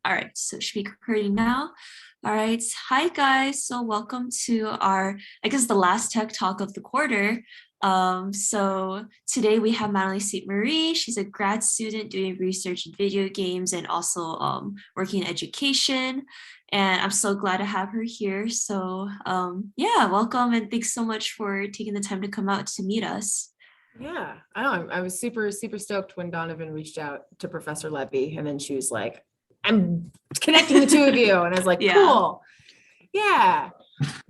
All right, so it should be recording now. All right, hi guys. So welcome to our, I guess the last tech talk of the quarter. So today we have Madeleine St Marie. She's a grad student doing research in video games and also working in education. And I'm so glad to have her here. So yeah, welcome and thanks so much for taking the time to come out to meet us. Yeah, I know. I was super stoked when Donovan reached out to Professor Levy, and then she was like, "I'm connecting the two of you," and I was like, Yeah. "Cool, yeah,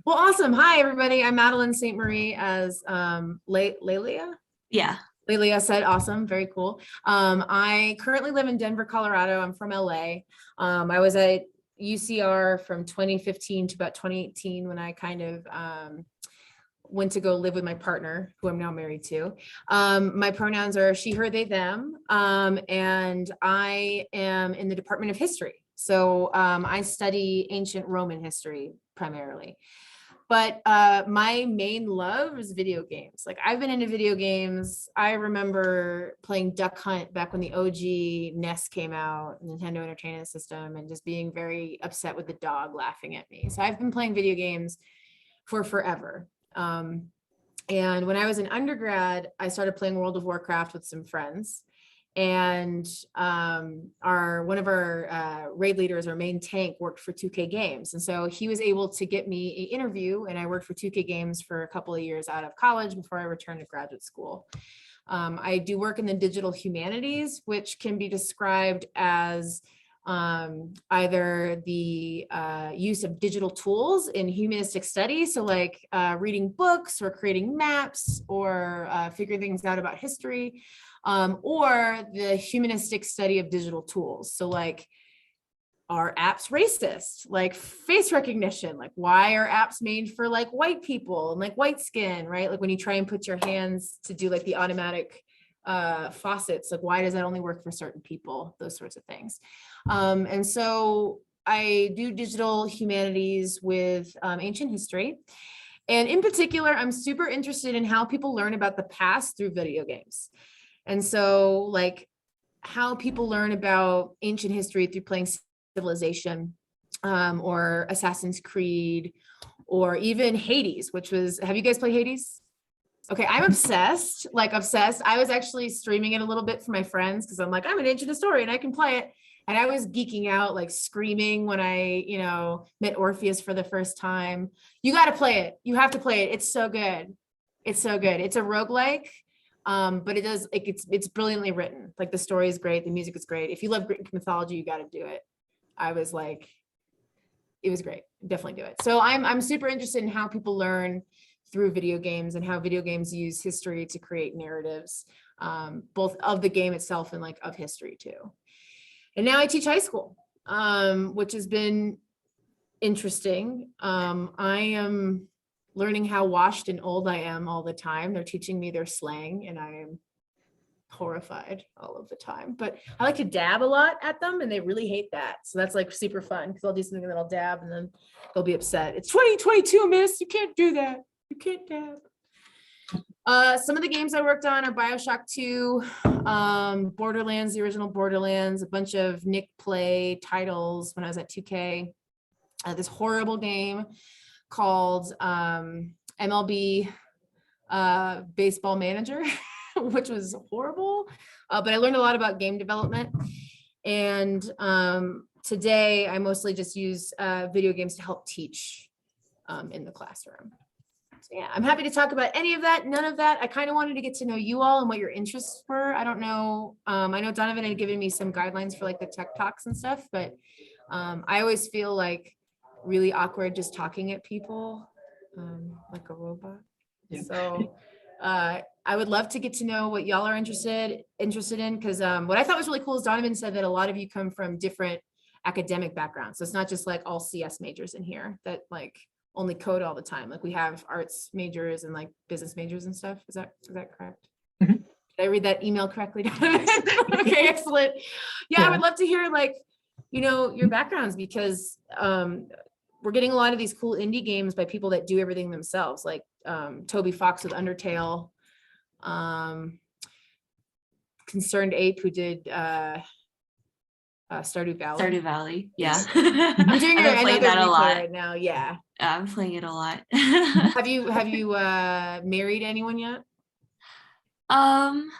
well, awesome." Hi, everybody. I'm Madeleine St Marie, as Lelia. Yeah. Lelia said, "Awesome, very cool." I currently live in Denver, Colorado. I'm from LA. I was at UCR from 2015 to about 2018 when I kind of went to go live with my partner, who I'm now married to. My pronouns are she, her, they, them. And I am in the Department of History. So I study ancient Roman history primarily. But my main love is video games. Like, I've been into video games. I remember playing Duck Hunt back when the OG NES came out, Nintendo Entertainment System, and just being very upset with the dog laughing at me. So I've been playing video games for forever. And when I was an undergrad, I started playing World of Warcraft with some friends. And one of our raid leaders, our main tank, worked for 2K Games. And so he was able to get me an interview, and I worked for 2K Games for a couple of years out of college before I returned to graduate school. I do work in the digital humanities, which can be described as either the use of digital tools in humanistic studies, so like reading books or creating maps or figuring things out about history, or the humanistic study of digital tools. So like, are apps racist? Like face recognition, like why are apps made for like white people and like white skin, right? Like when you try and put your hands to do like the automatic faucets, like why does that only work for certain people? Those sorts of things. And so I do digital humanities with ancient history. And in particular, I'm super interested in how people learn about the past through video games. And so like how people learn about ancient history through playing Civilization, or Assassin's Creed, or even Hades, which was, have you guys played Hades? Okay, I'm obsessed, like obsessed. I was actually streaming it a little bit for my friends because I'm like, I'm an ancient historian, I can play it. And I was geeking out, like screaming when I, met Orpheus for the first time. You got to play it. You have to play it. It's so good. It's so good. It's a roguelike, but it's brilliantly written. Like the story is great. The music is great. If you love Greek mythology, you got to do it. I was like, it was great. Definitely do it. So I'm super interested in how people learn through video games and how video games use history to create narratives, both of the game itself and like of history too. And now I teach high school, which has been interesting. I am learning how washed and old I am all the time. They're teaching me their slang and I am horrified all of the time, but I like to dab a lot at them and they really hate that. So that's like super fun because I'll do something and then I'll dab and then they'll be upset. It's 2022, miss. You can't do that. You can't dab. Some of the games I worked on are BioShock 2, Borderlands, the original Borderlands, a bunch of Nick Play titles when I was at 2K. This horrible game called MLB Baseball Manager, which was horrible, but I learned a lot about game development. And today I mostly just use video games to help teach in the classroom. So yeah, I'm happy to talk about any of that, none of that. I kind of wanted to get to know you all and what your interests were. I don't know. I know Donovan had given me some guidelines for like the tech talks and stuff, but I always feel like really awkward just talking at people like a robot. Yeah. So I would love to get to know what y'all are interested in, because what I thought was really cool is Donovan said that a lot of you come from different academic backgrounds. So it's not just like all CS majors in here that like only code all the time. Like we have arts majors and like business majors and stuff. Is that correct? Mm-hmm. Did I read that email correctly, Donovan? Okay, excellent. Yeah, I would love to hear like, your backgrounds, because we're getting a lot of these cool indie games by people that do everything themselves, like Toby Fox with Undertale, Concerned Ape, who did Stardew Valley. Stardew Valley. Yeah. I'm doing I've been playing another that a replay lot. right now. Yeah. I'm playing it a lot. Have you married anyone yet? Um,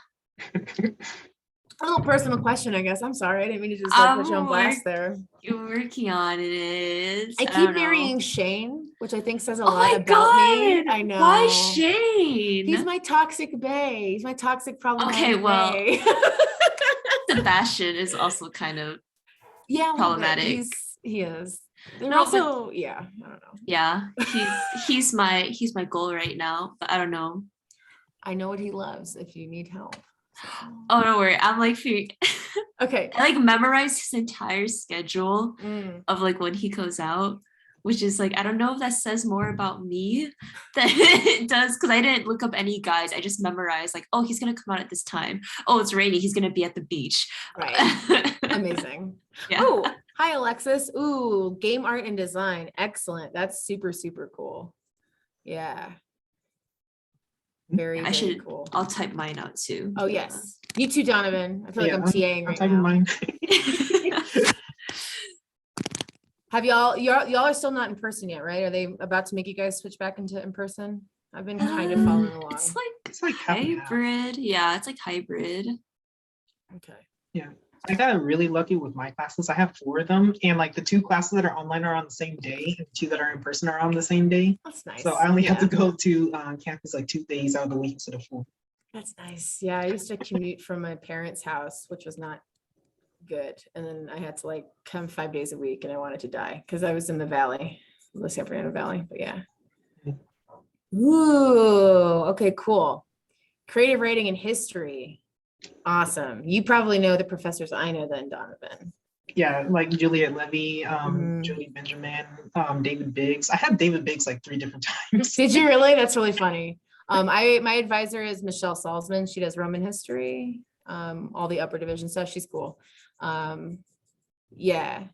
A little personal question, I guess. I'm sorry. I didn't mean to just like put you on I'm blast there. working on it. I I keep don't know. marrying Shane, which I think says a Oh lot my about me. God. I Why know. He's Shane? my toxic bae. He's my toxic Okay, problematic well, bae. Sebastian is also kind of Yeah, a little bit. problematic. He is. They're No, but also, yeah, I don't know. yeah, he's my goal right now, but I don't know. I know what he loves if you need help. So. Oh, don't worry. I'm like Okay. I like memorized his entire schedule Mm. of like when he goes out, which is like I don't know if that says more about me than it does because I didn't look up any guys. I just memorized like, oh, he's gonna come out at this time. Oh, it's rainy. He's gonna be at the beach. Right. Amazing. Yeah. Oh, hi Alexis. Ooh, game art and design. Excellent. That's super, super cool. Yeah. Very, I very should. cool. I'll type mine out too. Oh, yes. You too, Donovan. I feel like I'm TAing right typing now. mine. Have y'all are still not in person yet, right? Are they about to make you guys switch back into in person? I've been kind of following along. It's like half and half. hybrid. Yeah, it's like hybrid. Okay. Yeah. I got really lucky with my classes. I have 4 of them, and like the 2 classes that are online are on the same day, and 2 that are in person are on the same day. That's nice. So I only have to go to campus like 2 days out of the week instead of 4. That's nice. Yeah, I used to commute from my parents' house, which was not good. And then I had to like come 5 days a week and I wanted to die because I was in the valley, the San Fernando Valley. But yeah. Ooh, okay, cool. Creative writing and history. Awesome. You probably know the professors I know then, Donovan. Yeah, like Juliet Levy, Jody Benjamin, David Biggs. I had David Biggs like 3 different times. Did you really? That's really funny. My advisor is Michelle Salzman. She does Roman history, all the upper division stuff. She's cool. Yeah.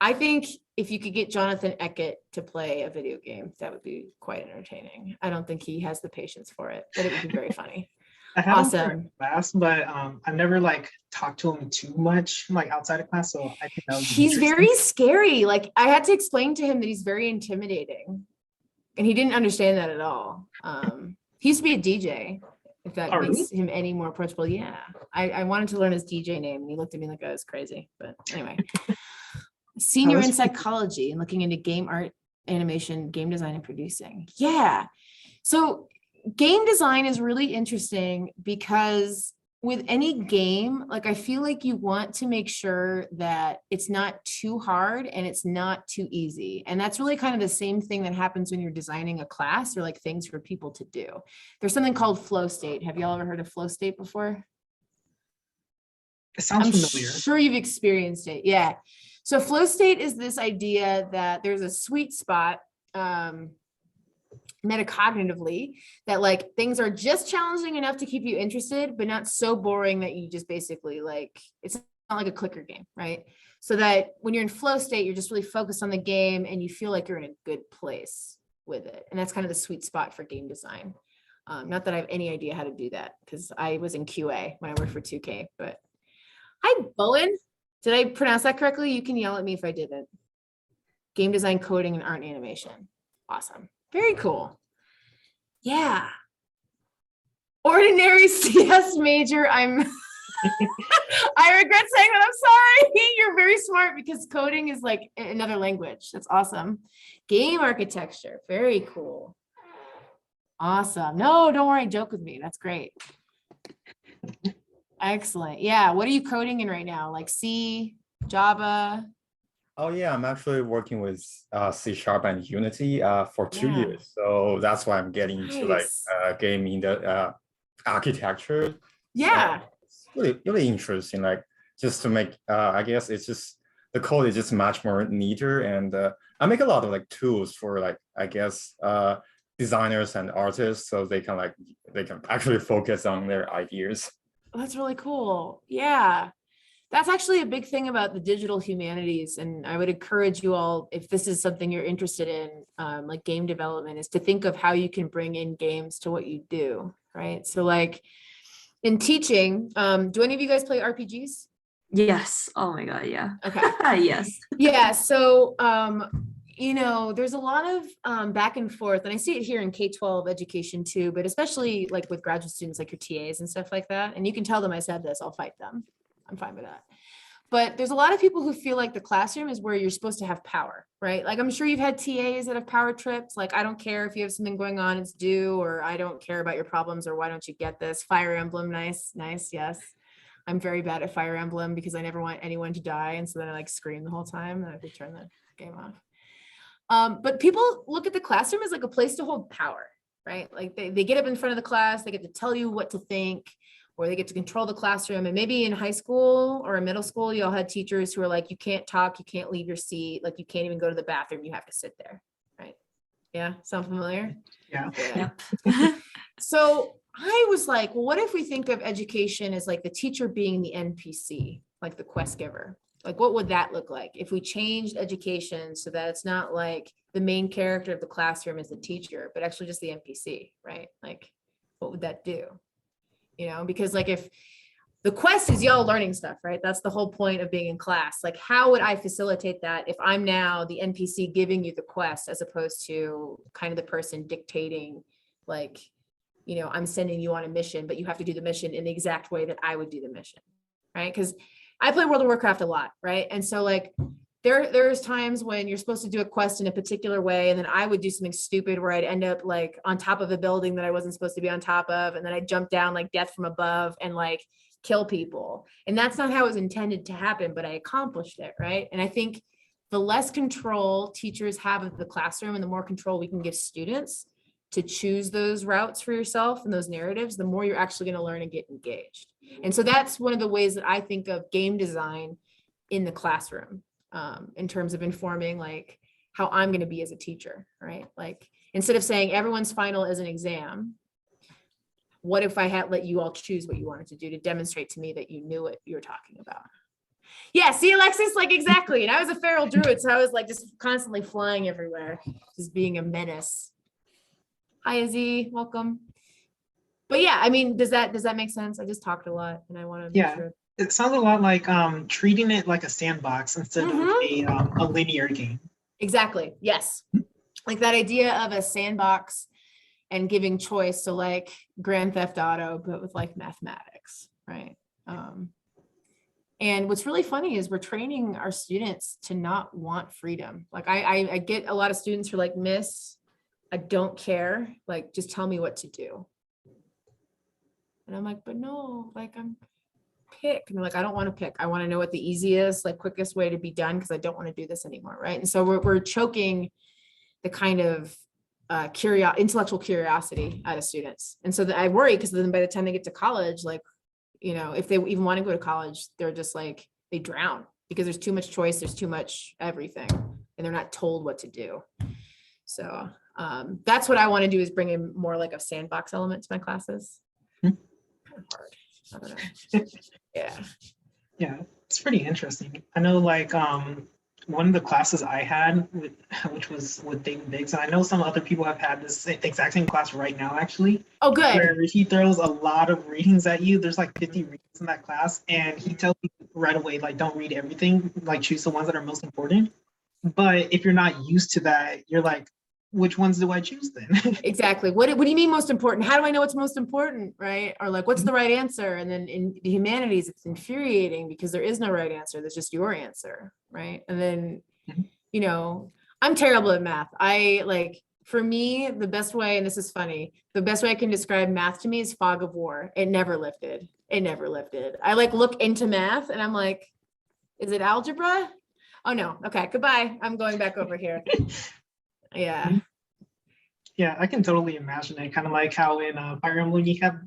I think if you could get Jonathan Eckett to play a video game, that would be quite entertaining. I don't think he has the patience for it, but it would be very funny. I had him for Awesome. class, but I've never like talked to him too much like outside of class. So I think that would be He's interesting. very scary. Like I had to explain to him that he's very intimidating, and he didn't understand that at all. He used to be a DJ. If that Oh, makes really? him any more approachable, yeah. I wanted to learn his DJ name, and he looked at me like I was crazy. But anyway, senior in psychology and looking into game art, animation, game design, and producing. Yeah. So game design is really interesting because with any game, like I feel like you want to make sure that it's not too hard and it's not too easy. And that's really kind of the same thing that happens when you're designing a class or like things for people to do. There's something called flow state. Have y'all ever heard of flow state before? It sounds I'm familiar. sure you've experienced it. Yeah. So flow state is this idea that there's a sweet spot metacognitively that like things are just challenging enough to keep you interested, but not so boring that you just basically like, it's not like a clicker game, right? So that when you're in flow state, you're just really focused on the game and you feel like you're in a good place with it. And that's kind of the sweet spot for game design. Not that I have any idea how to do that because I was in QA when I worked for 2K, but hi, Bowen. Did I pronounce that correctly? You can yell at me if I didn't. Game design, coding, and art and animation. Awesome. Very cool. Yeah. Ordinary CS major. I regret saying that. I'm sorry. You're very smart because coding is like another language. That's awesome. Game architecture. Very cool. Awesome. No, don't worry. Joke with me. That's great. Excellent. Yeah. What are you coding in right now? Like C, Java? Oh yeah, I'm actually working with C# and Unity for 2 Yeah. years. So that's why I'm getting into like Nice. game in the architecture. Yeah. So it's really, really interesting. Like just to make, I guess it's just, the code is just much more neater. And I make a lot of like tools for like, I guess, designers and artists. So they can actually focus on their ideas. That's really cool. Yeah. That's actually a big thing about the digital humanities. And I would encourage you all, if this is something you're interested in, like game development, is to think of how you can bring in games to what you do, right? So like in teaching, do any of you guys play RPGs? Yes. Oh my God. Yeah. Okay. Yes. Yeah. So, there's a lot of back and forth, and I see it here in K-12 education too, but especially like with graduate students, like your TAs and stuff like that. And you can tell them I said this, I'll fight them. I'm fine with that. But there's a lot of people who feel like the classroom is where you're supposed to have power, right? Like I'm sure you've had TAs that have power trips. Like, I don't care if you have something going on, it's due, or I don't care about your problems, or why don't you get this? Fire Emblem, nice, yes. I'm very bad at Fire Emblem because I never want anyone to die. And so then I like scream the whole time and I have to turn the game off. But people look at the classroom as like a place to hold power, right? Like they get up in front of the class, they get to tell you what to think, or they get to control the classroom. And maybe in high school or in middle school, you all had teachers who are like, you can't talk, you can't leave your seat, like you can't even go to the bathroom, you have to sit there, right? Yeah, sound familiar? Yeah. Yep. So I was like, well, what if we think of education as like the teacher being the NPC, like the quest giver? Like, what would that look like if we changed education so that it's not like the main character of the classroom is the teacher, but actually just the NPC, right? Like, what would that do? Because like if the quest is y'all learning stuff, right? That's the whole point of being in class. Like, how would I facilitate that if I'm now the NPC giving you the quest as opposed to kind of the person dictating, like, I'm sending you on a mission, but you have to do the mission in the exact way that I would do the mission, right? Because I play World of Warcraft a lot, right? And so like there's times when you're supposed to do a quest in a particular way, and then I would do something stupid where I'd end up like on top of a building that I wasn't supposed to be on top of, and then I'd jump down like death from above and like kill people. And that's not how it was intended to happen, but I accomplished it, right? And I think the less control teachers have of the classroom and the more control we can give students to choose those routes for yourself and those narratives, the more you're actually going to learn and get engaged. And so that's one of the ways that I think of game design in the classroom, in terms of informing like how I'm going to be as a teacher, right? Like instead of saying everyone's final is an exam, what if I had let you all choose what you wanted to do to demonstrate to me that you knew what you were talking about? Yeah, see, Alexis, like exactly. And I was a feral druid, so I was like just constantly flying everywhere, just being a menace. Hi, Izzy, welcome. But yeah, I mean, does that make sense? I just talked a lot, and I want to make sure. It sounds a lot like treating it like a sandbox instead of a linear game. Exactly. Yes. Like that idea of a sandbox and giving choice. So like Grand Theft Auto, but with like mathematics, right? And what's really funny is we're training our students to not want freedom. Like I get a lot of students who are like, Miss, I don't care. Like, just tell me what to do. And I'm like, but no, like I'm pick. And they're like, I don't want to pick. I want to know what the easiest, like quickest way to be done, because I don't want to do this anymore, right? And so we're choking the kind of intellectual curiosity out of students. And so I worry because then by the time they get to college, like, if they even want to go to college, they're just like, they drown because there's too much choice, there's too much everything, and they're not told what to do. So that's what I want to do, is bring in more like a sandbox element to my classes. Kind of hard. I don't know. Yeah, it's pretty interesting. I know like one of the classes I had, which was with David Biggs, and I know some other people have had this exact same class right now, actually. Oh, good. Where he throws a lot of readings at you. There's like 50 readings in that class, and he tells you right away, like, don't read everything, like choose the ones that are most important. But if you're not used to that, you're like, which ones do I choose then? Exactly. What do you mean most important? How do I know what's most important, right? Or like, what's the right answer? And then in the humanities, it's infuriating because there is no right answer. There's just your answer, right? And then, I'm terrible at math. For me, the best way, and this is funny, the best way I can describe math to me is fog of war. It never lifted. I like look into math and I'm like, is it algebra? Oh no. Okay, goodbye. I'm going back over here. Yeah. Yeah, I can totally imagine it. Kind of like how in Fire Emblem you have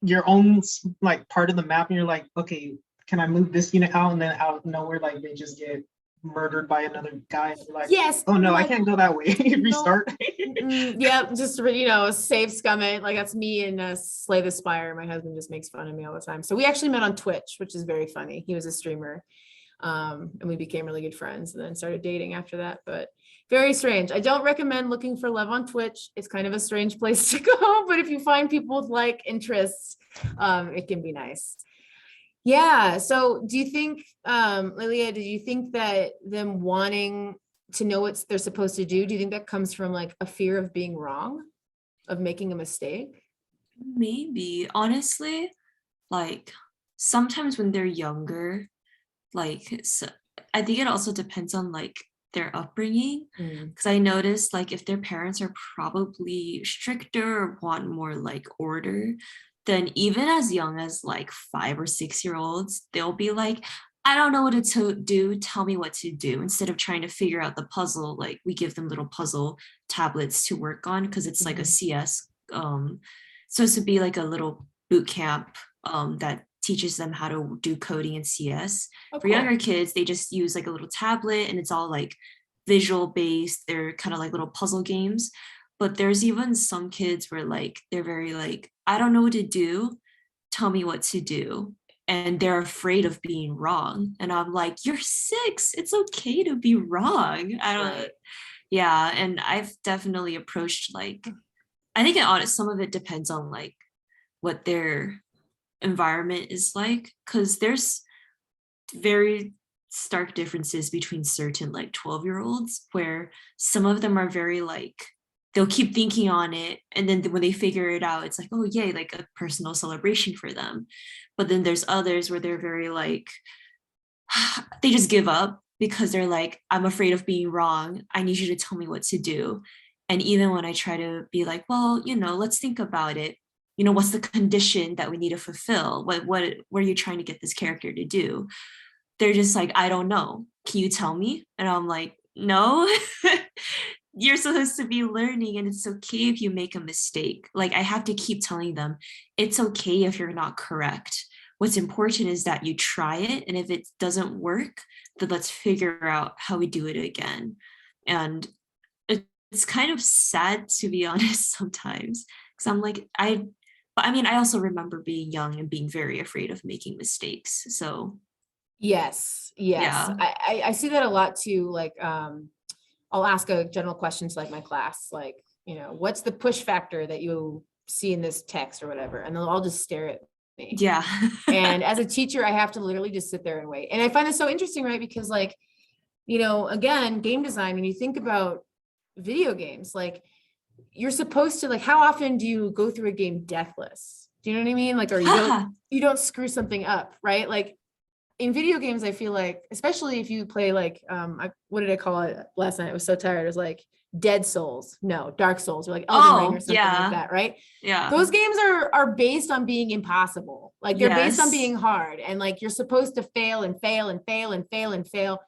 your own like part of the map, and you're like, okay, can I move this unit out? And then out of nowhere, like they just get murdered by another guy. And you're like, yes. Oh no, like, I can't go that way. Restart. Yeah, just save Scummit. Like that's me and Slay the Spire. My husband just makes fun of me all the time. So we actually met on Twitch, which is very funny. He was a streamer. And we became really good friends and then started dating after that. But very strange. I don't recommend looking for love on Twitch. It's kind of a strange place to go, but if you find people with like interests, it can be nice. Yeah. So do you think, Lilia, do you think that them wanting to know what they're supposed to do you think that comes from like a fear of being wrong, of making a mistake? Maybe, honestly, like sometimes when they're younger, like I think it also depends on like their upbringing. Because I noticed like if their parents are probably stricter or want more like order, then even as young as like 5 or 6 year olds, they'll be like, I don't know what to do. Tell me what to do. Instead of trying to figure out the puzzle, like we give them little puzzle tablets to work on because it's like a CS supposed to be like a little boot camp that teaches them how to do coding in CS. Oh, For cool. younger kids, they just use like a little tablet and it's all like visual based. They're kind of like little puzzle games. But there's even some kids where like they're very like, I don't know what to do. Tell me what to do. And they're afraid of being wrong. And I'm like, you're 6. It's okay to be wrong. I don't, Right. yeah. And I've definitely approached like, I think some of it depends on like what their environment is like, because there's very stark differences between certain like 12-year-olds where some of them are very like they'll keep thinking on it and then when they figure it out it's like oh yay, like a personal celebration for them. But then there's others where they're very like they just give up because they're like, I'm afraid of being wrong, I need you to tell me what to do. And even when I try to be like, well, let's think about it, what's the condition that we need to fulfill, what are you trying to get this character to do, they're just like, I don't know, can you tell me? And I'm like, no. You're supposed to be learning and it's okay if you make a mistake. Like I have to keep telling them it's okay if you're not correct. What's important is that you try it, and if it doesn't work, then let's figure out how we do it again. And it's kind of sad, to be honest, sometimes, because I'm like, but I mean, I also remember being young and being very afraid of making mistakes. So Yes. yeah. I see that a lot too. Like, I'll ask a general question to like my class, like, what's the push factor that you see in this text or whatever? And they'll all just stare at me. Yeah. And as a teacher, I have to literally just sit there and wait. And I find this so interesting, right? Because like, again, game design, when you think about video games, like you're supposed to, like, how often do you go through a game deathless? Do you know what I mean? Like, or you don't screw something up, right? Like in video games, I feel like, especially if you play like, what did I call it last night? I was so tired. It was like Dark Souls or like Elden Ring or something like that, right? Yeah. Those games are based on being impossible. Like they're based on being hard, and like you're supposed to fail and fail and fail and fail and fail.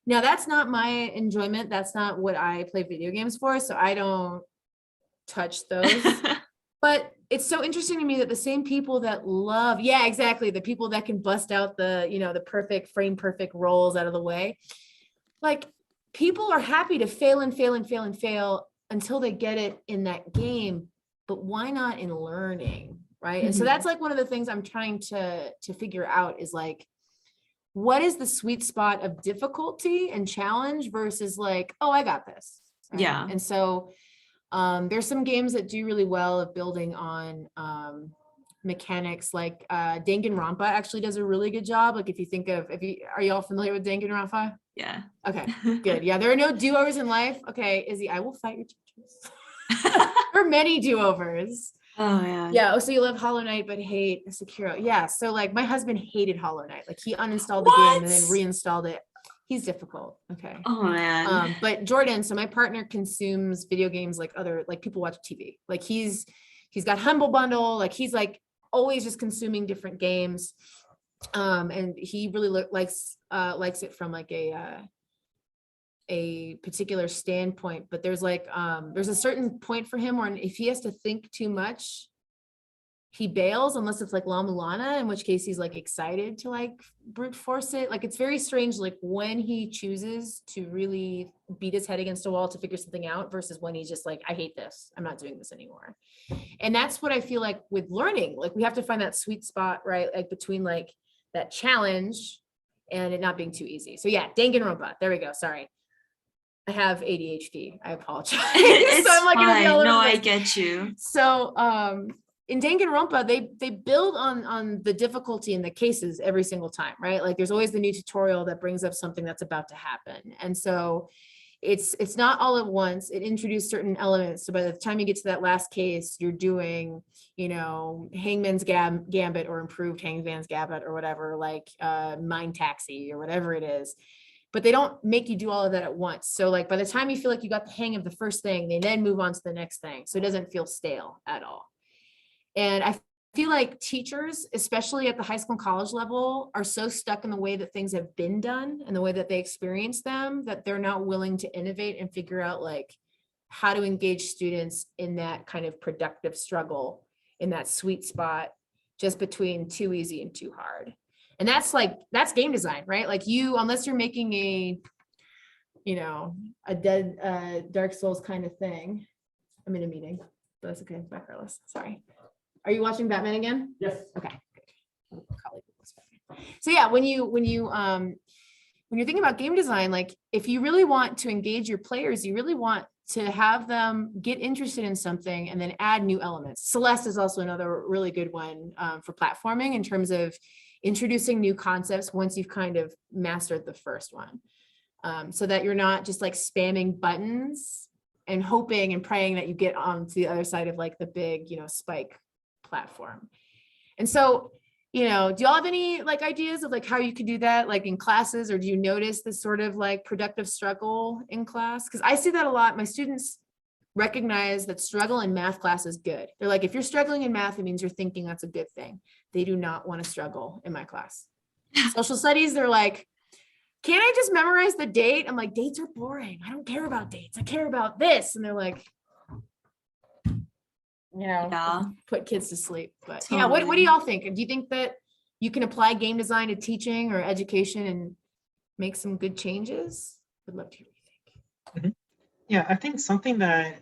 Now that's not my enjoyment. That's not what I play video games for. So I don't touch those. But it's so interesting to me that the same people that love, yeah, exactly, the people that can bust out the, the perfect frame, perfect rolls out of the way, like people are happy to fail and fail and fail and fail until they get it in that game. But why not in learning, right? Mm-hmm. And so that's like one of the things I'm trying to figure out is like, what is the sweet spot of difficulty and challenge versus like, oh, I got this. Right? Yeah. And so there's some games that do really well of building on mechanics, like Danganronpa actually does a really good job. Like if you think of, are you all familiar with Danganronpa? Yeah. Okay, good. Yeah, there are no do-overs in life. Okay, Izzy, I will fight your teachers. There are many do-overs. Oh man. Yeah. Oh, so you love Hollow Knight but hate Sekiro. Yeah. So like my husband hated Hollow Knight. Like he uninstalled the game and then reinstalled it. He's difficult. Okay. Oh man. But Jordan, so my partner consumes video games like people watch TV. Like he's got Humble Bundle. Like he's like always just consuming different games. And he really likes it from like a particular standpoint, but there's like there's a certain point for him where if he has to think too much, he bails, unless it's like La Mulana, in which case he's like excited to like brute force it. Like it's very strange, like when he chooses to really beat his head against a wall to figure something out versus when he's just like, I hate this, I'm not doing this anymore. And that's what I feel like with learning, like we have to find that sweet spot, right? Like between like that challenge and it not being too easy. So yeah, Danganronpa, there we go, sorry. I have ADHD. I apologize. It's so I'm like, fine. No, I get you. So in Danganronpa, they build on the difficulty in the cases every single time, right? Like there's always the new tutorial that brings up something that's about to happen. And so it's not all at once. It introduced certain elements. So by the time you get to that last case, you're doing, you know, Hangman's Gambit or improved Hangman's Gambit or whatever, like Mind Taxi or whatever it is. But they don't make you do all of that at once. So like by the time you feel like you got the hang of the first thing, they then move on to the next thing. So it doesn't feel stale at all. And I feel like teachers, especially at the high school and college level, are so stuck in the way that things have been done and the way that they experience them, that they're not willing to innovate and figure out like how to engage students in that kind of productive struggle, in that sweet spot just between too easy and too hard. And that's game design, right? Like unless you're making a, you know, a Dark Souls kind of thing. I'm in a meeting, but that's okay. Bye, Carlos. Sorry. Are you watching Batman again? Yes. Okay. So yeah, when you're thinking about game design, like if you really want to engage your players, you really want to have them get interested in something and then add new elements. Celeste is also another really good one for platforming in terms of introducing new concepts once you've kind of mastered the first one, so that you're not just like spamming buttons and hoping and praying that you get on to the other side of like the big, you know, spike platform. And so, you know, do y'all have any like ideas of like how you could do that like in classes, or do you notice this sort of like productive struggle in class? Because I see that a lot. My students recognize that struggle in math class is good. They're like, if you're struggling in math, it means you're thinking that's a good thing. They do not want to struggle in my class. Social studies, they're like, can't I just memorize the date? I'm like, dates are boring. I don't care about dates. I care about this. And they're like, you know, Yeah. put kids to sleep. But Totally. yeah, what do y'all think? Do you think that you can apply game design to teaching or education and make some good changes? Would love to hear what you think. Yeah, I think something that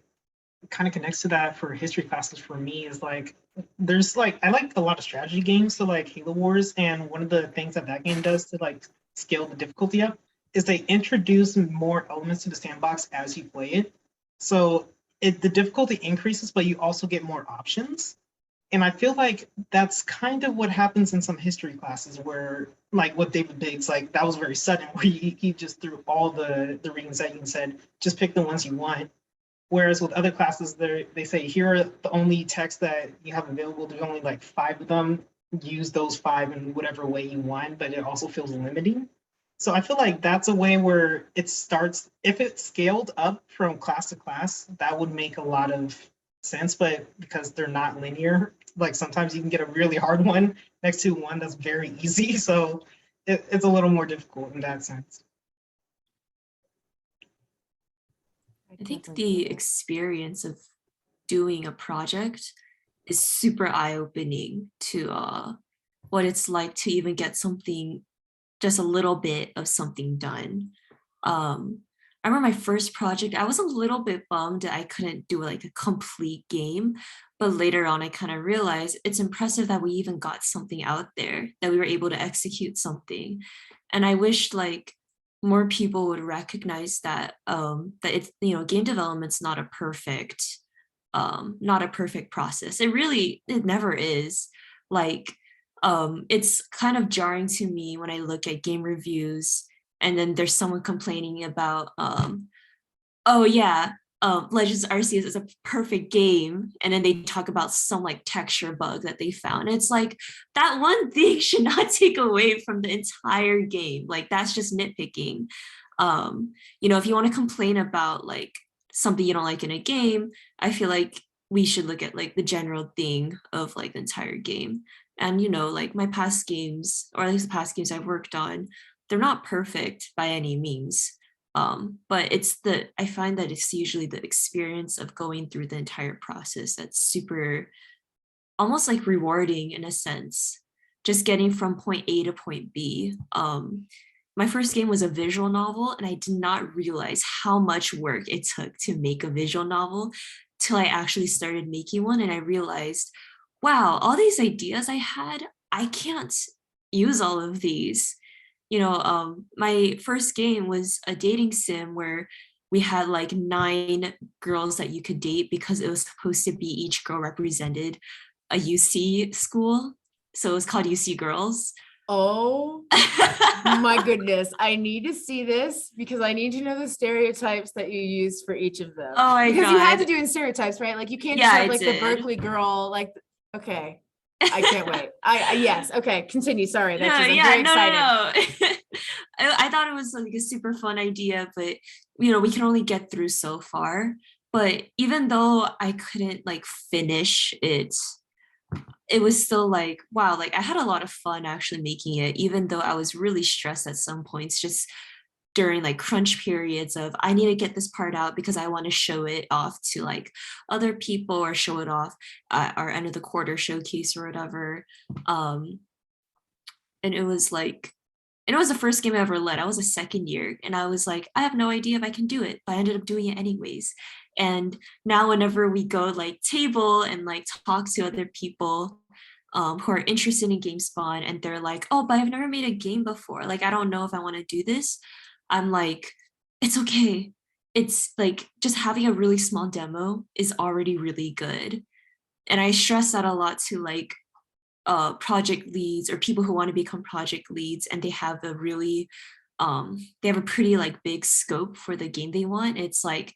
kind of connects to that for history classes for me is like, there's like, I like a lot of strategy games, so like Halo Wars, and one of the things that game does to like scale the difficulty up is they introduce more elements to the sandbox as you play it. So the difficulty increases, but you also get more options. And I feel like that's kind of what happens in some history classes where, like with David Biggs, like that was very sudden, where he just threw all the readings that you said, just pick the ones you want. Whereas with other classes, they say, here are the only texts that you have available. There's only like 5 of them. Use those 5 in whatever way you want, but it also feels limiting. So I feel like that's a way where it starts, if it scaled up from class to class, that would make a lot of sense, but because they're not linear, like sometimes you can get a really hard one next to one that's very easy. So it's a little more difficult in that sense. I think the experience of doing a project is super eye-opening to what it's like to even get something, just a little bit of something done. I remember my first project, I was a little bit bummed that I couldn't do like a complete game, but later on I kind of realized it's impressive that we even got something out there, that we were able to execute something. And I wish like more people would recognize that that it's, you know, game development's not a perfect process. It never is. Like it's kind of jarring to me when I look at game reviews and then there's someone complaining about oh yeah, Legends Arceus is a perfect game, and then they talk about some like texture bug that they found. It's like that one thing should not take away from the entire game. Like that's just nitpicking. You know, if you want to complain about like something you don't like in a game, I feel like we should look at like the general thing of like the entire game. And you know, like my past games, or at least the past games I've worked on, they're not perfect by any means. But I find that it's usually the experience of going through the entire process that's super, almost like rewarding in a sense, just getting from point A to point B. My first game was a visual novel, and I did not realize how much work it took to make a visual novel till I actually started making one, and I realized, wow, all these ideas I had, I can't use all of these. You know, my first game was a dating sim where we had like 9 girls that you could date because it was supposed to be each girl represented a UC school. So it was called UC Girls. Oh my goodness. I need to see this because I need to know the stereotypes that you use for each of them. Oh my because you had to God. do in stereotypes, right? Like you can't Yeah, just I have like the did. Berkeley girl, like, okay. I can't wait. Yes. Okay. Continue. Sorry. That's No, just, I'm yeah, very no, excited. no. I thought it was like a super fun idea, but you know, we can only get through so far. But even though I couldn't like finish it, it was still like, wow, like I had a lot of fun actually making it, even though I was really stressed at some points, just during like crunch periods of I need to get this part out because I want to show it off to like other people or show it off at our end of the quarter showcase or whatever. And it was like, and it was the first game I ever led. I was a second year and I was like, I have no idea if I can do it, but I ended up doing it anyways. And now whenever we go like table and like talk to other people who are interested in GameSpawn and they're like, oh, but I've never made a game before. Like, I don't know if I want to do this. I'm like, it's okay. It's like just having a really small demo is already really good. And I stress that a lot to like project leads or people who want to become project leads and they have a really they have a pretty like big scope for the game they want. It's like,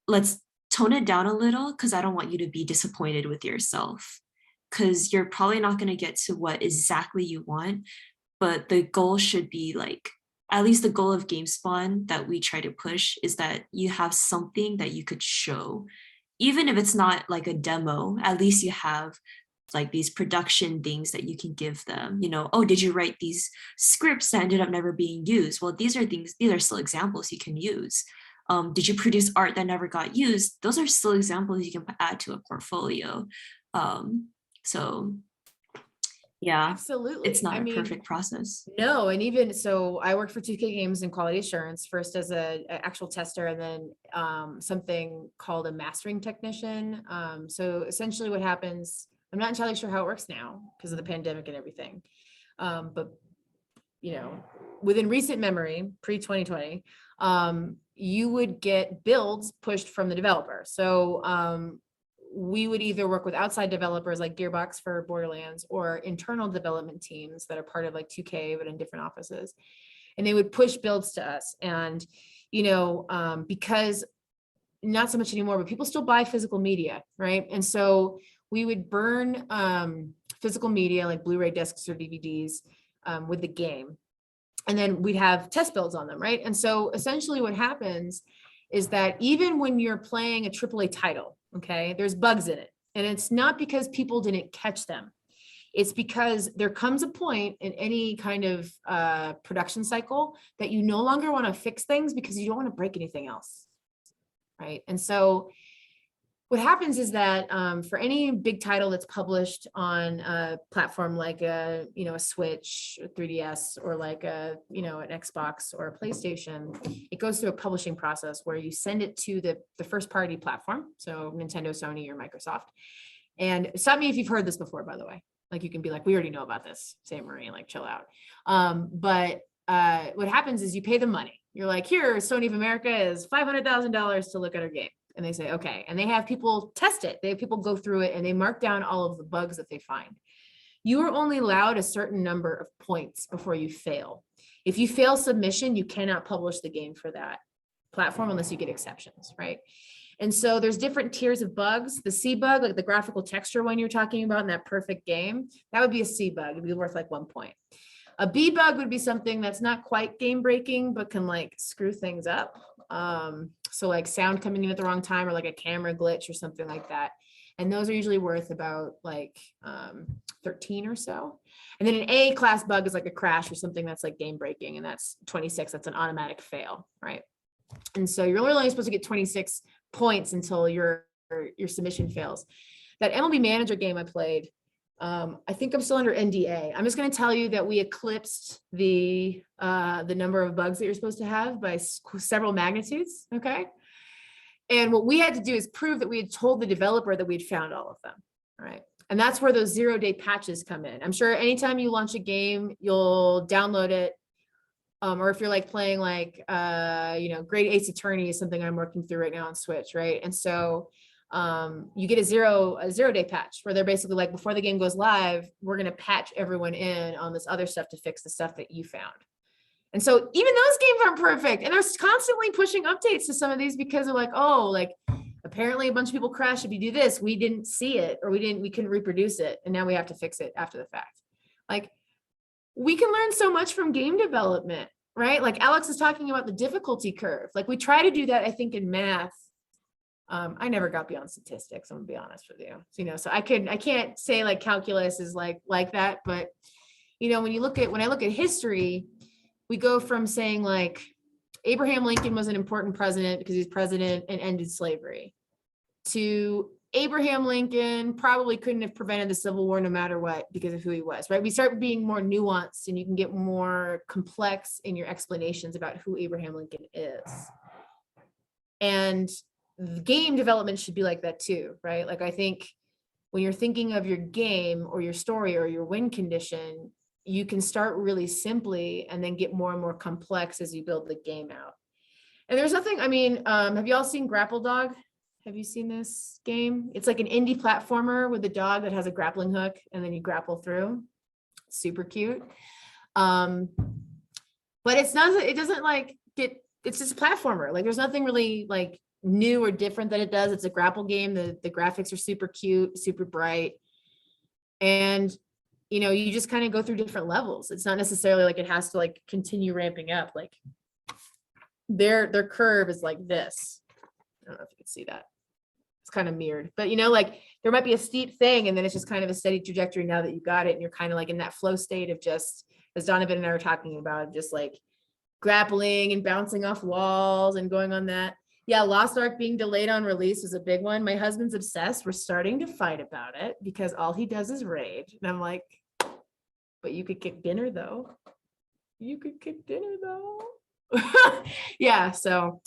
let's tone it down a little because I don't want you to be disappointed with yourself because you're probably not going to get to what exactly you want, but the goal should be like, at least the goal of GameSpawn that we try to push is that you have something that you could show. Even if it's not like a demo, at least you have like these production things that you can give them, you know, oh, did you write these scripts that ended up never being used? Well, these are things, these are still examples you can use. Did you produce art that never got used? Those are still examples you can add to a portfolio. So yeah, Absolutely. it's not I a mean, perfect process. no, and even so, I worked for 2K Games in quality assurance, first as a actual tester, and then something called a mastering technician. So essentially, what happens? I'm not entirely sure how it works now because of the pandemic and everything, but you know, within recent memory, pre 2020, you would get builds pushed from the developer. So we would either work with outside developers like Gearbox for Borderlands or internal development teams that are part of like 2K, but in different offices. And they would push builds to us. And, you know, because not so much anymore, but people still buy physical media, right? And so we would burn physical media like Blu-ray discs or DVDs with the game. And then we'd have test builds on them, right? And so essentially what happens is that even when you're playing a AAA title, okay, there's bugs in it. And it's not because people didn't catch them. It's because there comes a point in any kind of production cycle that you no longer want to fix things because you don't want to break anything else, right? And so what happens is that for any big title that's published on a platform like a Switch, a 3DS, or like an Xbox or a PlayStation, it goes through a publishing process where you send it to the first party platform, so Nintendo, Sony, or Microsoft. And stop me if you've heard this before, by the way. Like you can be like, we already know about this, St. Marie, like chill out. But what happens is you pay the money. You're like, here, Sony of America is $500,000 to look at our game. And they say, okay. And they have people test it. They have people go through it and they mark down all of the bugs that they find. You are only allowed a certain number of points before you fail. If you fail submission, you cannot publish the game for that platform unless you get exceptions, right? And so there's different tiers of bugs. The C bug, like the graphical texture one you're talking about in that perfect game, that would be a C bug. It'd be worth like 1 point. A B bug would be something that's not quite game breaking, but can like screw things up. So like sound coming in at the wrong time or like a camera glitch or something like that. And those are usually worth about like 13 or so. And then an A class bug is like a crash or something that's like game breaking, and that's 26. That's an automatic fail, right? And so you're only supposed to get 26 points until your submission fails. That MLB Manager game I played, I think I'm still under NDA. I'm just going to tell you that we eclipsed the number of bugs that you're supposed to have by several magnitudes. Okay. And what we had to do is prove that we had told the developer that we had found all of them. All right. And that's where those 0-day patches come in. I'm sure anytime you launch a game, you'll download it. Or if you're like playing like, Great Ace Attorney is something I'm working through right now on Switch. Right. And so you get a zero-day patch where they're basically like, before the game goes live, we're going to patch everyone in on this other stuff to fix the stuff that you found. And so even those games aren't perfect, and they're constantly pushing updates to some of these because they're like, oh, like apparently a bunch of people crashed. If you do this, we didn't see it, or we couldn't reproduce it, and now we have to fix it after the fact. Like, we can learn so much from game development, right? Like Alex is talking about the difficulty curve. Like we try to do that, I think, in math. I never got beyond statistics, I'm gonna be honest with you. So, so I can't say like calculus is like that, but when I look at history, we go from saying like Abraham Lincoln was an important president because he's president and ended slavery, to Abraham Lincoln probably couldn't have prevented the Civil War no matter what because of who he was, right? We start being more nuanced, and you can get more complex in your explanations about who Abraham Lincoln is. And game development should be like that too, right? Like I think when you're thinking of your game or your story or your win condition, you can start really simply and then get more and more complex as you build the game out. And there's nothing, have you all seen Grapple Dog? Have you seen this game? It's like an indie platformer with a dog that has a grappling hook, and then you grapple through. Super cute. But it's just a platformer. Like there's nothing really like new or different that it does. It's a grapple game. The graphics are super cute, super bright. And you just kind of go through different levels. It's not necessarily like it has to like continue ramping up. Like their curve is like this. I don't know if you can see that. It's kind of mirrored, but like there might be a steep thing, and then it's just kind of a steady trajectory now that you got it, and you're kind of like in that flow state of just, as Donovan and I were talking about, just like grappling and bouncing off walls and going on that. Yeah, Lost Ark being delayed on release was a big one. My husband's obsessed. We're starting to fight about it because all he does is raid. And I'm like, but you could kick dinner though. Yeah, so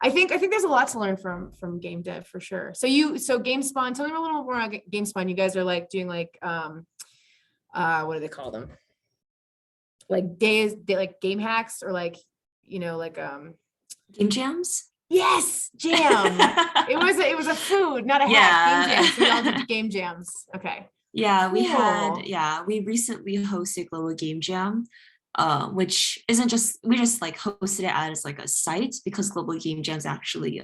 I think there's a lot to learn from game dev for sure. So GameSpawn, tell me a little more about GameSpawn. You guys are like doing like what do they call them? Like like game hacks, or like Game jams? Yes, jam. It was a food, not a hack. Game jams. We all did game jams. Okay. Yeah, Cool. we recently hosted Global Game Jam, which isn't just, we just like hosted it as like a site, because Global Game Jam is actually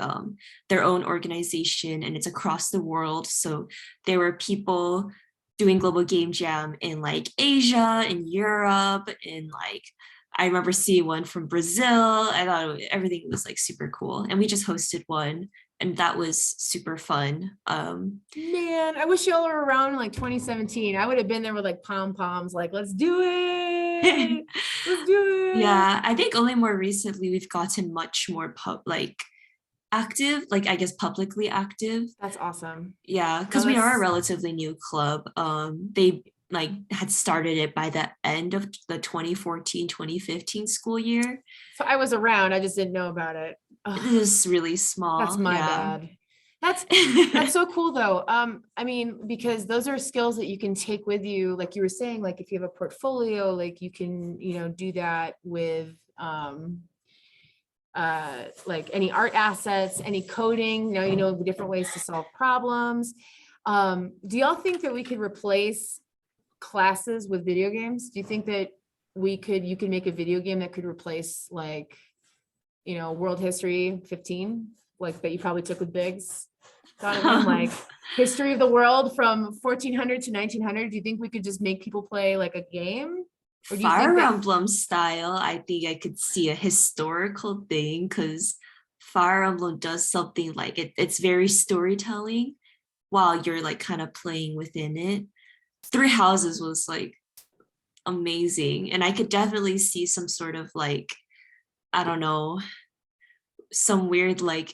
their own organization, and it's across the world. So there were people doing Global Game Jam in like Asia, in Europe, in like, I remember seeing one from Brazil. I thought everything was like super cool, and we just hosted one, and that was super fun. Man, I wish y'all were around in like 2017. I would have been there with like pom-poms, like, let's do it. Let's do it. Yeah, I think only more recently we've gotten much more active, like I guess publicly active. That's awesome. Yeah, because we are a relatively new club. They like had started it by the end of the 2014-2015 school year. So I was around, I just didn't know about it. Ugh. It is really small. That's my bad. That's so cool though. Because those are skills that you can take with you. Like you were saying, like if you have a portfolio, like you can, do that with like any art assets, any coding, different ways to solve problems. Do y'all think that we could replace classes with video games? Do you think that you could make a video game that could replace like, world history 15, like that you probably took with Biggs? Like history of the world from 1400 to 1900. Do you think we could just make people play like a game? Or do you Fire think Emblem style, I think I could see a historical thing, because Fire Emblem does something like it's very storytelling while you're like kind of playing within it. Three Houses was like amazing, and I could definitely see some sort of like, I don't know, some weird like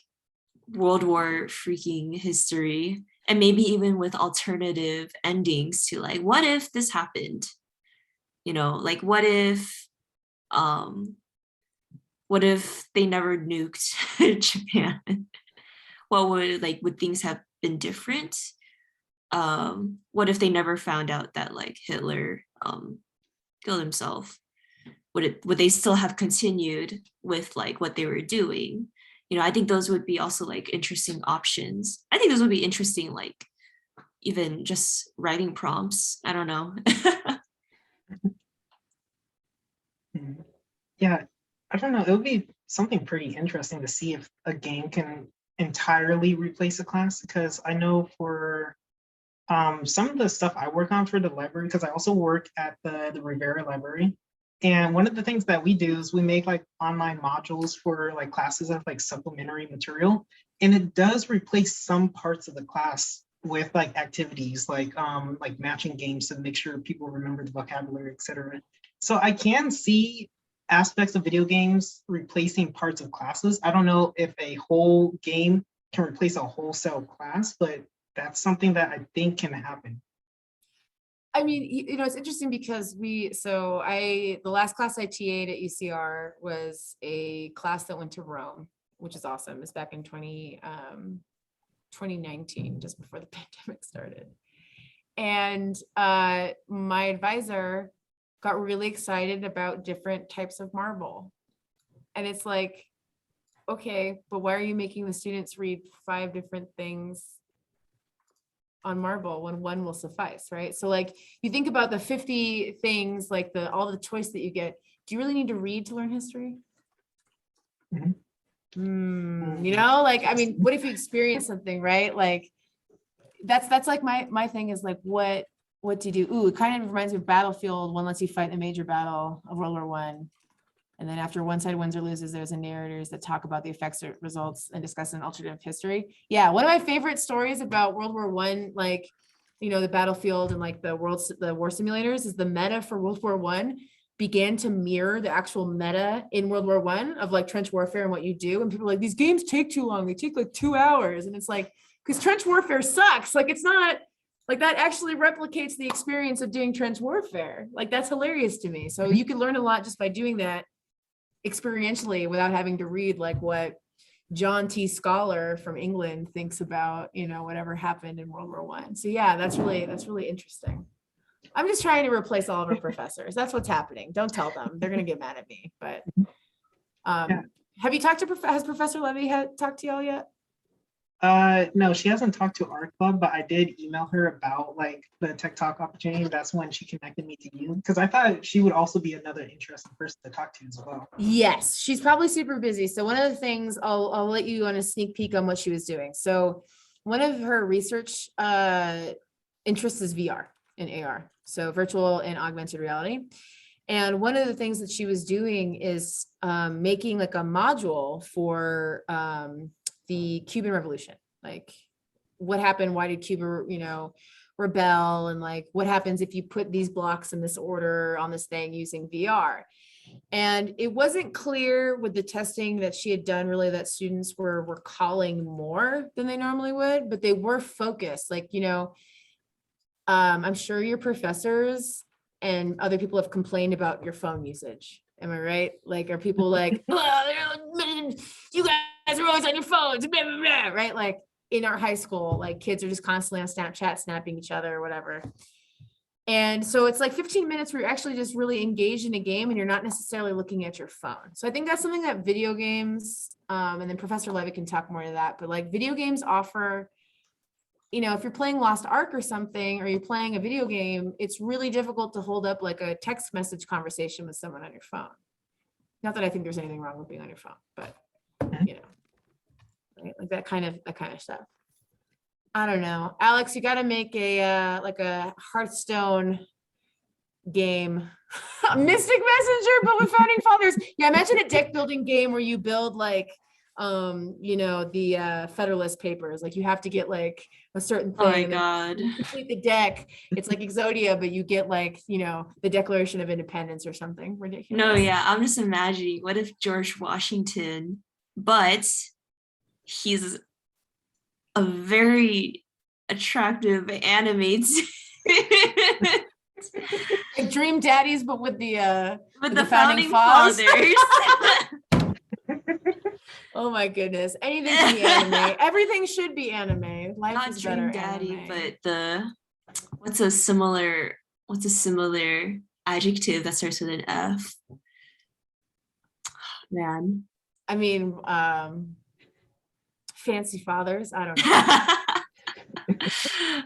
World War freaking history, and maybe even with alternative endings to like, what if this happened? Like what if they never nuked Japan? What would things have been different? What if they never found out that like Hitler killed himself? Would they still have continued with like what they were doing? I think those would be also like interesting options. I think those would be interesting, like even just writing prompts. I don't know. Yeah, I don't know. It would be something pretty interesting to see if a game can entirely replace a class, because I know for some of the stuff I work on for the library, because I also work at the Rivera Library. And one of the things that we do is we make like online modules for like classes of like supplementary material. And it does replace some parts of the class with like activities like matching games to make sure people remember the vocabulary, etc. So I can see aspects of video games replacing parts of classes. I don't know if a whole game can replace a wholesale class, but that's something that I think can happen. I mean, it's interesting because the last class I TA'd at UCR was a class that went to Rome, which is awesome. It's back in 2019, just before the pandemic started. And my advisor got really excited about different types of marble. And it's like, okay, but why are you making the students read 5 different things on marble when one will suffice, right? So like you think about the 50 things, like all the choice that you get, do you really need to read to learn history? Like, I mean, what if you experience something, right? Like that's like my thing is like, what do you do? Ooh, it kind of reminds me of Battlefield. One lets you fight in a major battle of World War I. And then after one side wins or loses, there's a narrators that talk about the effects or results and discuss an alternative history. Yeah, one of my favorite stories about World War I, like, the battlefield and like the war simulators, is the meta for World War I began to mirror the actual meta in World War I of like trench warfare and what you do. And people are like, these games take too long. They take like 2 hours. And it's like, because trench warfare sucks. Like, it's not like that actually replicates the experience of doing trench warfare. Like, that's hilarious to me. So you can learn a lot just by doing that experientially without having to read like what John T. Scholar from England thinks about, whatever happened in World War I. So yeah, that's really interesting. I'm just trying to replace all of our professors. That's what's happening. Don't tell them. They're going to get mad at me. But have you talked to has Professor Levy talked to y'all yet? No, she hasn't talked to our club, but I did email her about like the Tech Talk opportunity. That's when she connected me to you, because I thought she would also be another interesting person to talk to as well. Yes, she's probably super busy. So one of the things I'll let you on a sneak peek on what she was doing. So one of her research interests is VR and AR, so virtual and augmented reality. And one of the things that she was doing is making like a module for the Cuban Revolution, like what happened, why did Cuba, rebel, and like what happens if you put these blocks in this order on this thing using VR. And it wasn't clear with the testing that she had done really that students were recalling more than they normally would, but they were focused. Like, I'm sure your professors and other people have complained about your phone usage. Am I right? Like, are people like, oh, you guys are always on your phones, blah, blah, blah, right? Like in our high school, like kids are just constantly on Snapchat, snapping each other or whatever. And so it's like 15 minutes where you're actually just really engaged in a game and you're not necessarily looking at your phone. So I think that's something that video games, and then Professor Levy can talk more to that, but like video games offer, if you're playing Lost Ark or something, or you're playing a video game, it's really difficult to hold up like a text message conversation with someone on your phone. Not that I think there's anything wrong with being on your phone, but right? Like that kind of stuff. I don't know. Alex, you got to make a like a Hearthstone game, Mystic Messenger, but with Founding Fathers. Yeah, imagine a deck building game where you build like, the Federalist Papers. Like you have to get like a certain thing. Oh my God. You complete the deck. It's like Exodia, but you get like, the Declaration of Independence or something ridiculous. No, yeah, I'm just imagining, what if George Washington, but he's a very attractive animated like Dream Daddies, but with the founding fathers. Oh my goodness. Anything can be anime. Everything should be anime. Life Not is Dream better Daddy, anime. but what's a similar adjective that starts with an F? Man. I mean, Fancy fathers. I don't know.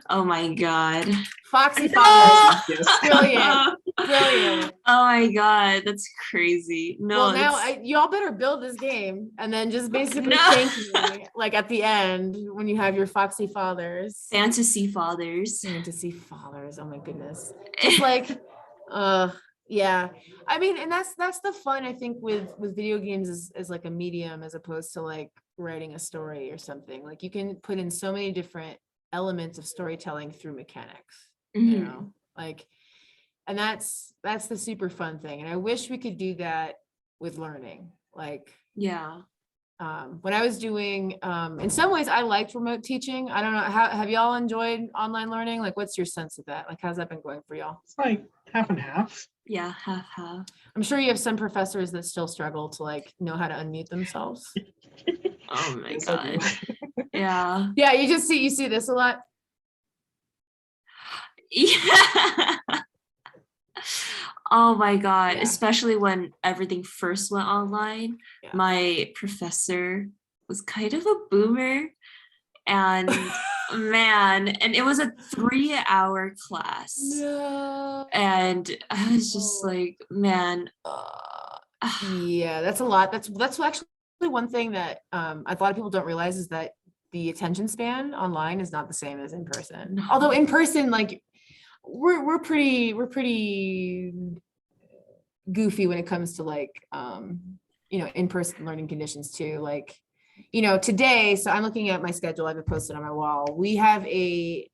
Oh my God. Foxy No! fathers. Yes. Brilliant. Brilliant. Oh my God. That's crazy. No, Well, now it's- y'all better build this game and then just basically No. thank me like at the end when you have your foxy fathers. fantasy fathers. Fantasy fathers. Oh my goodness. Just like, yeah. I mean, and that's the fun I think with video games is like a medium as opposed to like writing a story or something. Like you can put in so many different elements of storytelling through mechanics, you Mhm. know, like, and that's the super fun thing. And I wish we could do that with learning. Like, Yeah. when I was doing, in some ways I liked remote teaching. I don't know, how have y'all enjoyed online learning? Like, what's your sense of that? Like, how's that been going for y'all? It's like half and half. Yeah. Half. I'm sure you have some professors that still struggle to like know how to unmute themselves. Oh my Yes, I do. God. Yeah. Yeah, you see this a lot. Yeah. Oh my God. Yeah. Especially when everything first went online. Yeah. My professor was kind of a boomer. And man, and it was a 3-hour class. No. And I was just like, man. Yeah, that's a lot. That's actually one thing that a lot of people don't realize is that the attention span online is not the same as in person. No. Although in person, like we're pretty goofy when it comes to like you know, in-person learning conditions too. Like, you know, today, so I'm looking at my schedule, I have it posted on my wall. We have a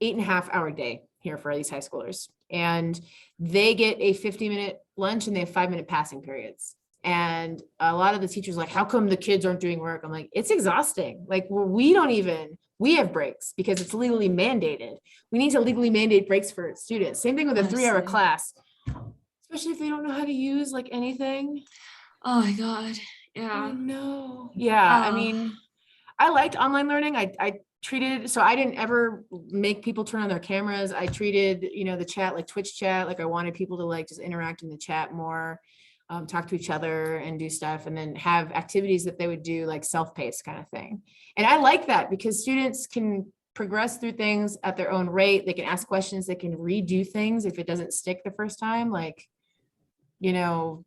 8.5-hour day here for these high schoolers, and they get a 50-minute lunch and they have 5-minute passing periods. And a lot of the teachers are like, how come the kids aren't doing work? I'm like, it's exhausting. Like, well, we have breaks because it's legally mandated. We need to legally mandate breaks for students. Same thing with a 3-hour Honestly. class, especially if they don't know how to use like anything. Oh my God. Oh Yeah. no. Yeah. I Oh. mean, I liked online learning. I treated, so I didn't ever make people turn on their cameras. I treated, you know, the chat like Twitch chat. Like I wanted people to like just interact in the chat more, talk to each other and do stuff, and then have activities that they would do like self-paced kind of thing. And I like that because students can progress through things at their own rate. They can ask questions, they can redo things if it doesn't stick the first time. Like, you know,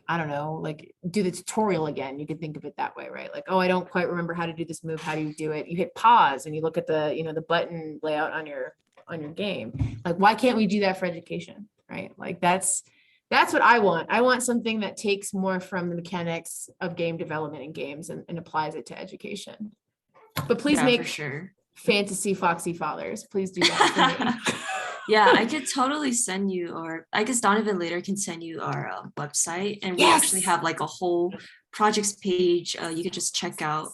I don't know, like do the tutorial again. You could think of it that way, right? Like, oh, I don't quite remember how to do this move. How do you do it? You hit pause and you look at the, you know, the button layout on your game. Like, why can't we do that for education, right? Like that's what I want. I want something that takes more from the mechanics of game development and games and applies it to education. But please Yeah, make for sure. fantasy foxy fathers. Please do that for me. Yeah, I could totally send you, or I guess Donovan later can send you our website, and we actually Yes! have like a whole projects page you could just check out.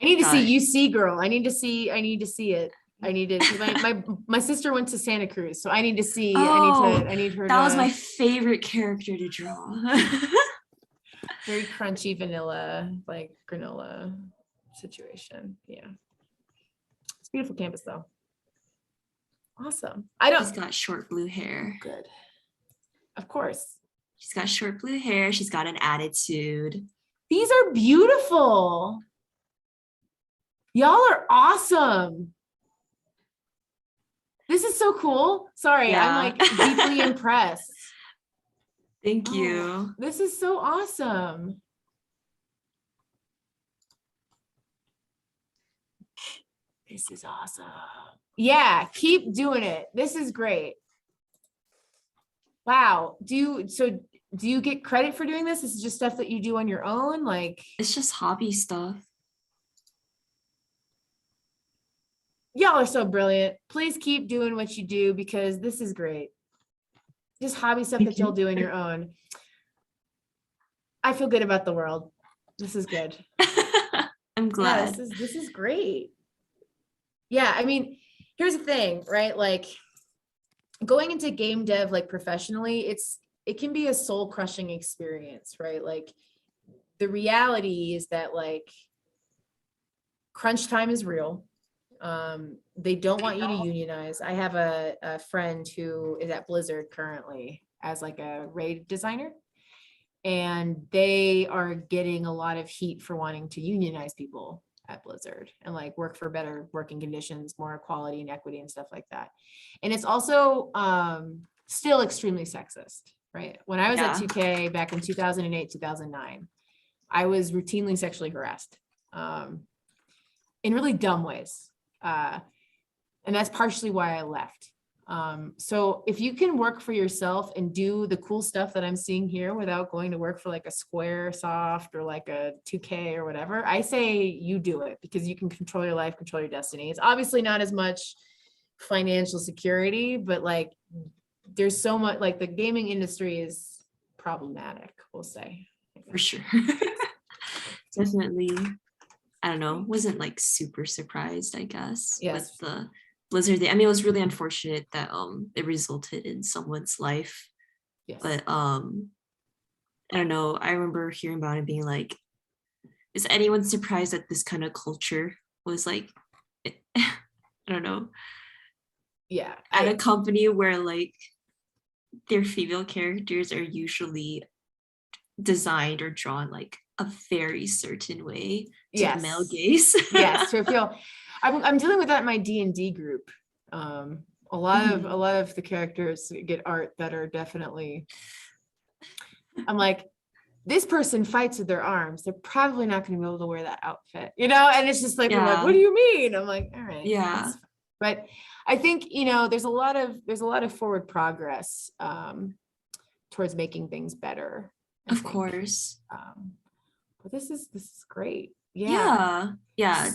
I need to see UC girl. I need to see it. I need to, my sister went to Santa Cruz, so I need to see, Oh, I need her That was to- my favorite character to draw. very crunchy vanilla, like granola situation. Yeah. It's a beautiful campus though. Awesome. She's got short blue hair. Good. Of course. She's got short blue hair. She's got an attitude. These are beautiful. Y'all are awesome. This is so cool. Sorry, Yeah. I'm like deeply impressed. Thank Oh, you. this is so awesome. This is awesome. Yeah, keep doing it. This is great. Wow. Do you get credit for doing this? This is just stuff that you do on your own? Like, It's just hobby stuff. y'all are so brilliant. Please keep doing what you do because this is great. Just hobby stuff Thank that you'll you. do on your own. I feel good about the world. This is good. I'm Yeah, glad. this is great. Yeah, I mean, here's the thing, right? Like going into game dev like professionally, it can be a soul crushing experience, right? Like the reality is that like crunch time is real. They don't want you to unionize. I have a friend who is at Blizzard currently as like a raid designer. and they are getting a lot of heat for wanting to unionize people at Blizzard and like work for better working conditions, more equality and equity and stuff like that. And it's also still extremely sexist, right? When I was at 2K back in 2008, 2009, I was routinely sexually harassed in really dumb ways. And that's partially why I left. So if you can work for yourself and do the cool stuff that I'm seeing here without going to work for like a Squaresoft or like a 2K or whatever, I say you do it, because you can control your life, control your destiny. It's obviously not as much financial security, but like there's so much, like the gaming industry is problematic, we'll say. For sure. Definitely. I don't know, wasn't like super surprised, I guess, with the Blizzard thing. I mean, it was really unfortunate that it resulted in someone's life. Yes. But I don't know, I remember hearing about it being like, is anyone surprised that this kind of culture was like, I don't know. Yeah. At a company where like their female characters are usually designed or drawn like a very certain way to the male gaze. Yes, to appeal. I'm dealing with that in my D&D group. A lot of the characters get art that are definitely, I'm like, this person fights with their arms. They're probably not going to be able to wear that outfit, you know? And it's just like, we're like, what do you mean? I'm like, all right. Yeah. But I think, you know, there's a lot of forward progress towards making things better. Of course. But this is great. Yeah.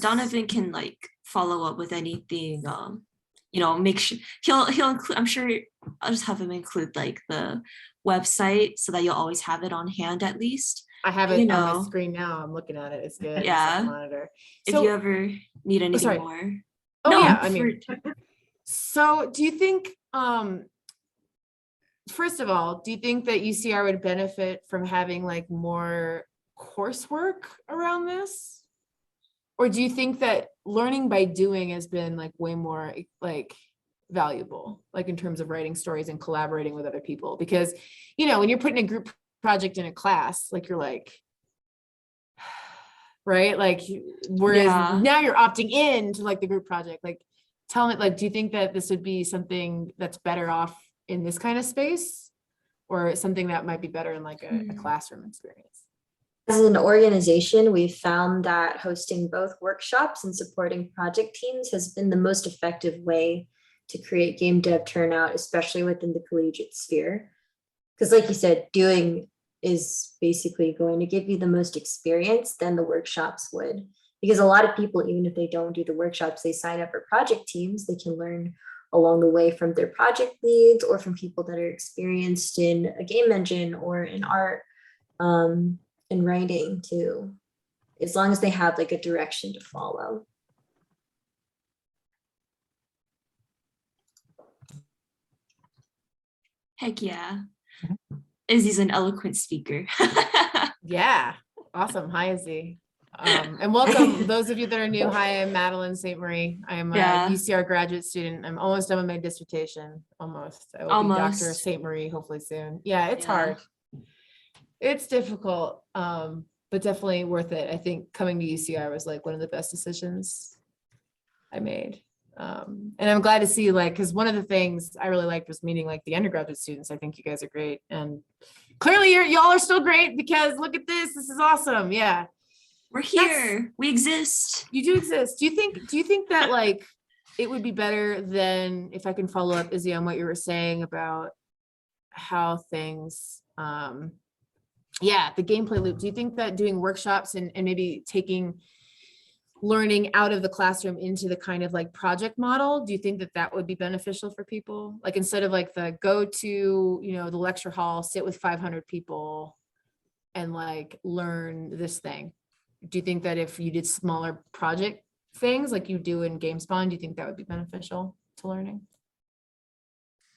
Donovan can like follow up with anything. You know, make sure he'll include. I'm sure I'll just have him include like the website so that you'll always have it on hand at least. I have it on my screen now. I'm looking at it. It's good. Yeah. It's monitor. So, if you ever need anything more. Oh no, yeah. I mean, so do you think? First of all, do you think that UCR would benefit from having like more coursework around this? Or do you think that learning by doing has been like way more like valuable, like in terms of writing stories and collaborating with other people? Because, you know, when you're putting a group project in a class, like you're like, right? Like, whereas now you're opting in to like the group project. Like, tell me, like, do you think that this would be something that's better off in this kind of space, or something that might be better in like a classroom experience? As an organization, we've found that hosting both workshops and supporting project teams has been the most effective way to create game dev turnout, especially within the collegiate sphere. Because like you said, doing is basically going to give you the most experience than the workshops would. Because a lot of people, even if they don't do the workshops, they sign up for project teams, they can learn along the way from their project leads or from people that are experienced in a game engine or in art and writing too, as long as they have like a direction to follow. Heck yeah. Izzy's an eloquent speaker. Yeah, awesome. Hi, Izzy. And welcome those of you that are new. Hi, I'm Madeleine St Marie. I'm a UCR graduate student. I'm almost done with my dissertation. Almost. I will be Dr. St. Marie hopefully soon. Yeah, it's hard. It's difficult, but definitely worth it. I think coming to UCR was like one of the best decisions I made. And I'm glad to see, like, because one of the things I really liked was meeting like the undergraduate students. I think you guys are great, and clearly y'all are still great, because look at this. This is awesome. Yeah. We're here. We exist. You do exist. Do you think that like it would be better than, if I can follow up, Izzy, on what you were saying about how things, the gameplay loop. Do you think that doing workshops and maybe taking learning out of the classroom into the kind of like project model, do you think that that would be beneficial for people? Like, instead of like the go to, you know, the lecture hall, sit with 500 people and like learn this thing. Do you think that if you did smaller project things like you do in GameSpawn, do you think that would be beneficial to learning?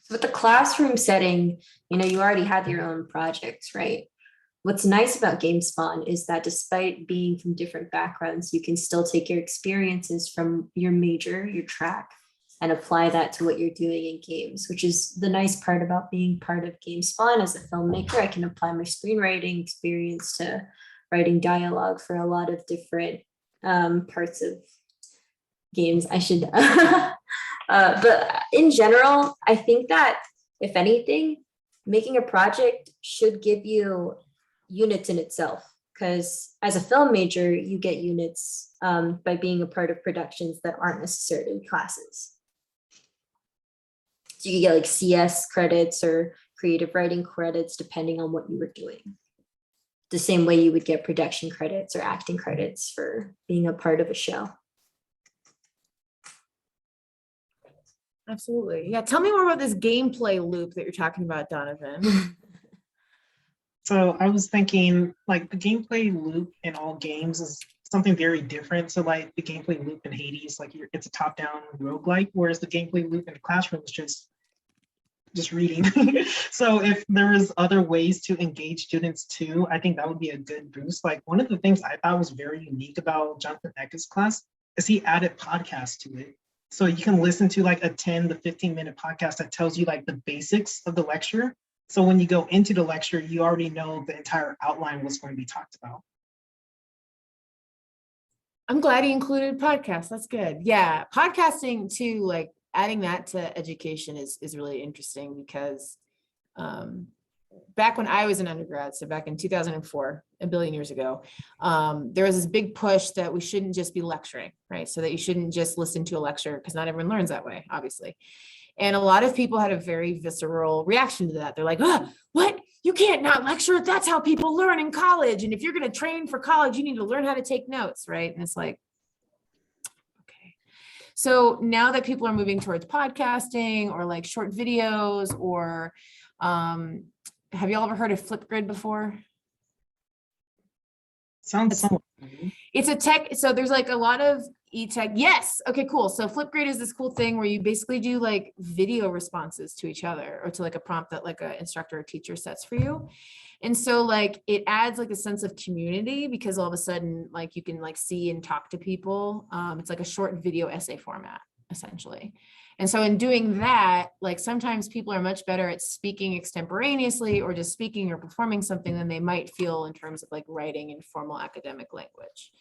So with the classroom setting, you know, you already have your own projects, right? What's nice about GameSpawn is that despite being from different backgrounds, you can still take your experiences from your major, your track, and apply that to what you're doing in games, which is the nice part about being part of GameSpawn. As a filmmaker, I can apply my screenwriting experience to writing dialogue for a lot of different parts of games. I should, but in general, I think that if anything, making a project should give you units in itself. Because as a film major, you get units by being a part of productions that aren't necessarily classes. So you get like CS credits or creative writing credits depending on what you were doing. The same way you would get production credits or acting credits for being a part of a show. Absolutely. Yeah. Tell me more about this gameplay loop that you're talking about, Donovan. So I was thinking like the gameplay loop in all games is something very different. So like the gameplay loop in Hades, like it's a top-down roguelike, whereas the gameplay loop in the classroom is just reading. So if there was other ways to engage students too, I think that would be a good boost. Like one of the things I thought was very unique about Jonathan Eckett's class is he added podcasts to it. So you can listen to like a 10 to 15-minute podcast that tells you like the basics of the lecture. So when you go into the lecture, you already know the entire outline was going to be talked about. I'm glad he included podcasts. That's good. Yeah. Podcasting too, like adding that to education is really interesting because back when I was an undergrad, so back in 2004, a billion years ago, there was this big push that we shouldn't just be lecturing, right? So that you shouldn't just listen to a lecture because not everyone learns that way, obviously. And a lot of people had a very visceral reaction to that. They're like, oh, what? You can't not lecture. That's how people learn in college. And if you're going to train for college, you need to learn how to take notes, right? And it's like, okay. So now that people are moving towards podcasting or like short videos or have you all ever heard of Flipgrid before? Sounds somewhat. It's a tech. So there's like a lot of e-tech. Yes. Okay, cool. So Flipgrid is this cool thing where you basically do like video responses to each other or to like a prompt that like an instructor or teacher sets for you. And so like it adds like a sense of community because all of a sudden like you can like see and talk to people. It's like a short video essay format essentially. And so in doing that, like sometimes people are much better at speaking extemporaneously or just speaking or performing something than they might feel in terms of like writing in formal academic language.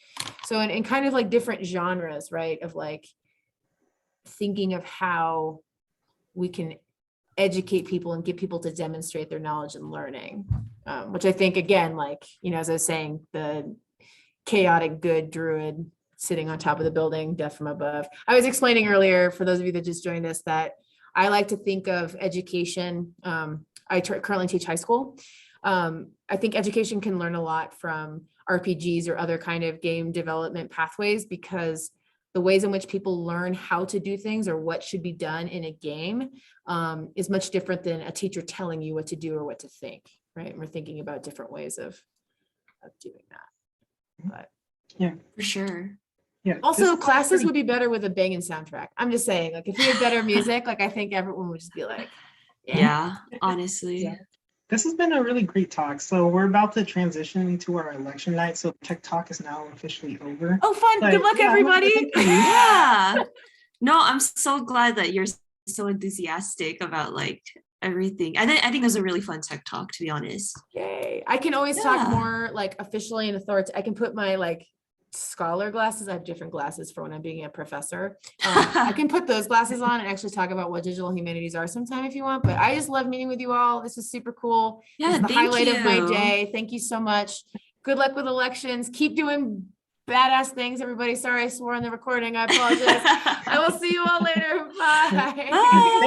So in kind of like different genres, right, of like thinking of how we can educate people and get people to demonstrate their knowledge and learning, which I think, again, like, you know, as I was saying, the chaotic good druid sitting on top of the building, death from above. I was explaining earlier, for those of you that just joined us, that I like to think of education. I currently teach high school. I think education can learn a lot from RPGs or other kind of game development pathways because the ways in which people learn how to do things or what should be done in a game is much different than a teacher telling you what to do or what to think, right? And we're thinking about different ways of doing that. But yeah, For sure. Yeah. also classes would be better with a banging soundtrack. I'm just saying, like if we had better music, like I think everyone would just be like, Yeah, honestly. Yeah. This has been a really great talk. So we're about to transition into our election night. So Tech Talk is now officially over. Oh, fun. But, Good luck, yeah, everybody. thank you. Yeah. No, I'm so glad that you're so enthusiastic about like everything. I think it was a really fun tech talk, to be honest. Yay. I can always talk Yeah. more like officially and authoritative. I can put my like scholar glasses. I have different glasses for when I'm being a professor. I can put those glasses on and actually talk about what digital humanities are sometime if you want, but I just love meeting with you all. This is super cool. Yeah, This is the thank highlight of my you. day. Thank you so much. Good luck with elections. Keep doing badass things, everybody. Sorry I swore on the recording. I apologize. I will see you all later. Bye. Bye.